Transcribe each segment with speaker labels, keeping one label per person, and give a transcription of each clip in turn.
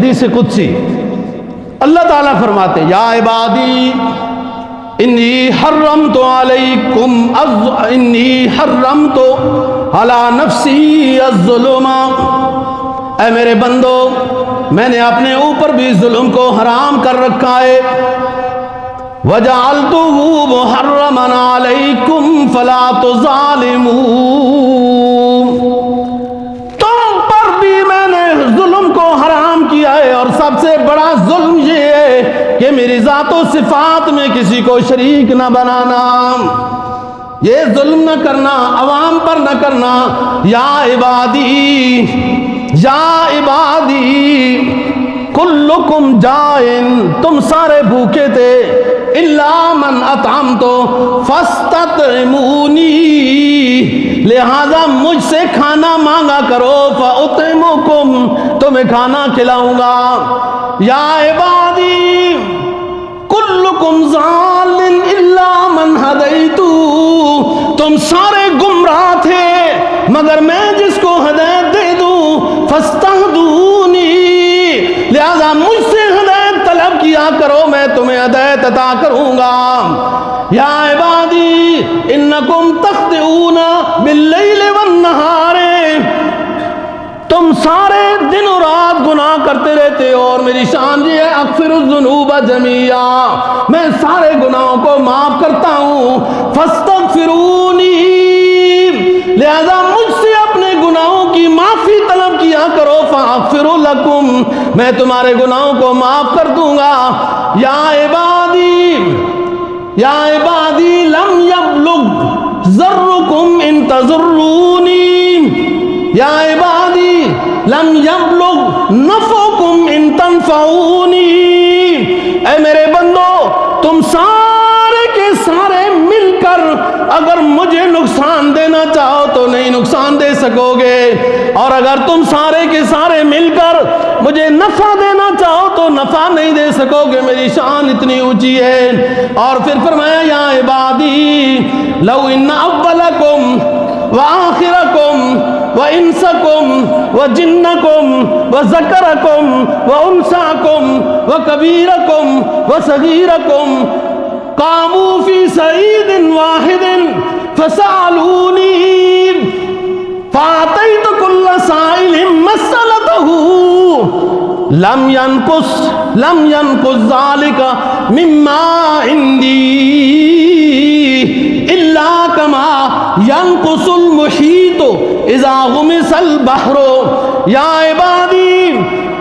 Speaker 1: حدیث قدسی اللہ تعالیٰ فرماتے یا عبادی انی حرمت علی نفسی الظلم، اے میرے بندو میں نے اپنے اوپر بھی ظلم کو حرام کر رکھا ہے، وَجَعَلْتُهُ مُحَرَّمًا عَلَيْكُمْ فَلَا تُظَالِمُوا، تم پر بھی میں نے ظلم کو حرام کیا ہے، اور سب سے بڑا ظلم یہ ہے کہ میری ذات و صفات میں کسی کو شریک نہ بنانا، یہ ظلم نہ کرنا، عوام پر نہ کرنا۔ یا عبادی یا عبادی کلکم جائن، تم سارے بھوکے تھے، الا من اطعمت فاستطعمونی، لہذا مجھ سے کھانا مانگا کرو، فاطعمکم، تمہیں کھانا کھلاؤں گا۔ یا عبادی کلکم ضال الا من ہدیت، تم سارے گمراہ تھے مگر میں جس کو ہدایت دے دوں، فاستہدونی، لہذا مجھ سے ہدایت طلب کیا کرو، میں تمہیں ہدایت عطا کروں گا۔ یا عبادی انکم تخطئون باللیل والنہار، تم سارے دن و رات گناہ کرتے رہتے ہو، اور میری شان یہ ہے اغفر الذنوب جمیعا، میں سارے گناہوں کو معاف کرتا ہوں، فاستغفرونی، لہذا مجھ سے اپنے گناہوں کی معافی طلب کیا کرو، فاغفر لکم، میں تمہارے گناہوں کو معاف کر دوں گا۔ یا عبادی لم یبلغ ذرکم ان تضرونی، یا عبادی لم یبلغ نفعکم ان تنفعونی، اے میرے بندو تم سارے کے سارے مل کر اگر مجھے نقصان دینا چاہو تو نہیں نقصان دے سکو گے، اور اگر تم سارے کے سارے مل کر مجھے نفع دینا چاہو تو نفع نہیں دے سکو گے، میری شان اتنی اونچی ہے۔ اور پھر فرمایا یا عبادی لو ان اولکم وآخرکم وانسکم وجنکم وذکرکم وانثاکم وکبیرکم وصغیرکم قاموا فی صعید واحد فسألونی فأعطیت کل سائل مسألته لم ينقص ذلك مما عندي الا كما ينقص المحيط اذا غمس البحر۔ یا عبادی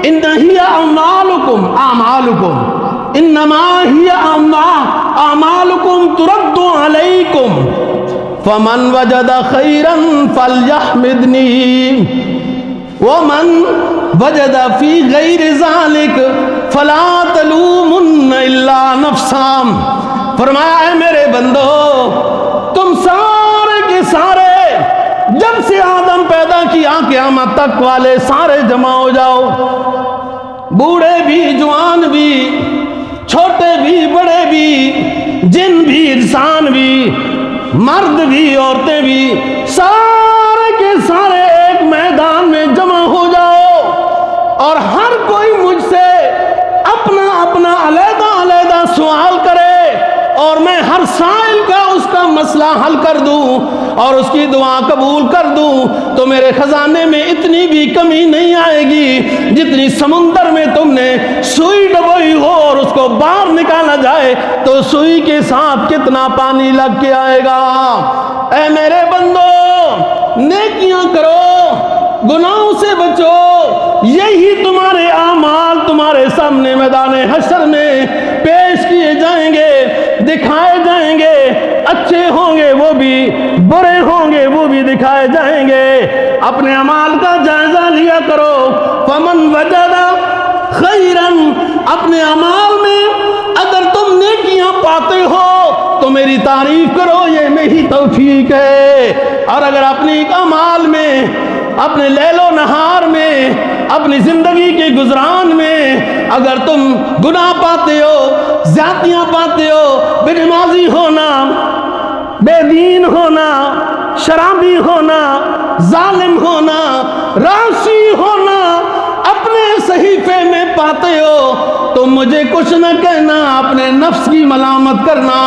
Speaker 1: ان هي اعمالكم انما هي اعمالكم ترد عليكم فمن وجد خيرا فليحمدني ومن وجد في غير ذلك فلا تلومن الا نفسا۔ فرمایا اے میرے بندو تم سارے کے سارے جب سے آدم پیدا کیا قیامت تک والے سارے جمع ہو جاؤ، بوڑھے بھی جوان بھی چھوٹے بھی بڑے بھی، جن بھی انسان بھی، مرد بھی عورتیں بھی، سارے کے سارے ایک میدان میں جمع ہو جاؤ، اور ہر کوئی مجھ سے اپنا اپنا علیحدہ علیحدہ سوال کرے، اور میں ہر سائل کا اس کا مسئلہ حل کر دوں اور اس کی دعا قبول کر دوں، تو میرے خزانے میں اتنی بھی کمی نہیں آئے گی جتنی سمندر میں تم نے سوئی ڈبوئی ہو اور اس کو باہر نکالا جائے تو سوئی کے ساتھ کتنا پانی لگ کے آئے گا۔ اے میرے بندو نیکیاں کرو، گناہوں سے بچو، یہی تمہارے اعمال تمہارے سامنے میدان حشر میں پیش کیے جائیں گے، دکھائے جائیں گے، اچھے ہوں گے وہ بھی، برے ہوں گے وہ بھی دکھائے جائیں گے۔ اپنے اعمال کا جائزہ لیا کرو، فمن وجد خیرا، اپنے اعمال میں اگر تم نیکیاں پاتے ہو تو میری تعریف کرو، یہ میری توفیق ہے، اور اگر اپنی اعمال میں، اپنے لیل و نہار میں، اپنی زندگی کے گزران میں اگر تم گناہ پاتے ہو، زیادتیاں پاتے ہو، بے نمازی ہونا، بے دین ہونا، شرابی ہونا، ظالم ہونا، راشی ہونا، اپنے صحیفے میں پاتے ہو تو مجھے کچھ نہ کہنا، اپنے نفس کی ملامت کرنا۔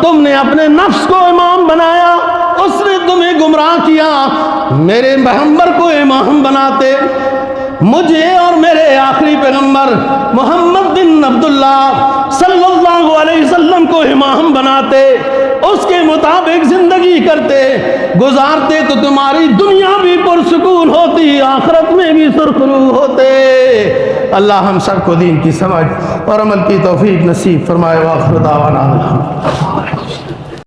Speaker 1: تم نے اپنے نفس کو امام بنایا، اس نے تمہیں گمراہ کیا، میرے پیغمبر کو امام بناتے، مجھے اور میرے آخری پیغمبر محمد بن عبداللہ صلی اللہ علیہ وسلم کو امام بناتے، اس کے مطابق زندگی کرتے گزارتے تو تمہاری دنیا بھی پرسکون ہوتی، آخرت میں بھی سرخرو ہوتے۔ اللہ ہم سب کو دین کی سمجھ اور عمل کی توفیق نصیب فرمائے۔ وآخر دعوانا الحمدللہ۔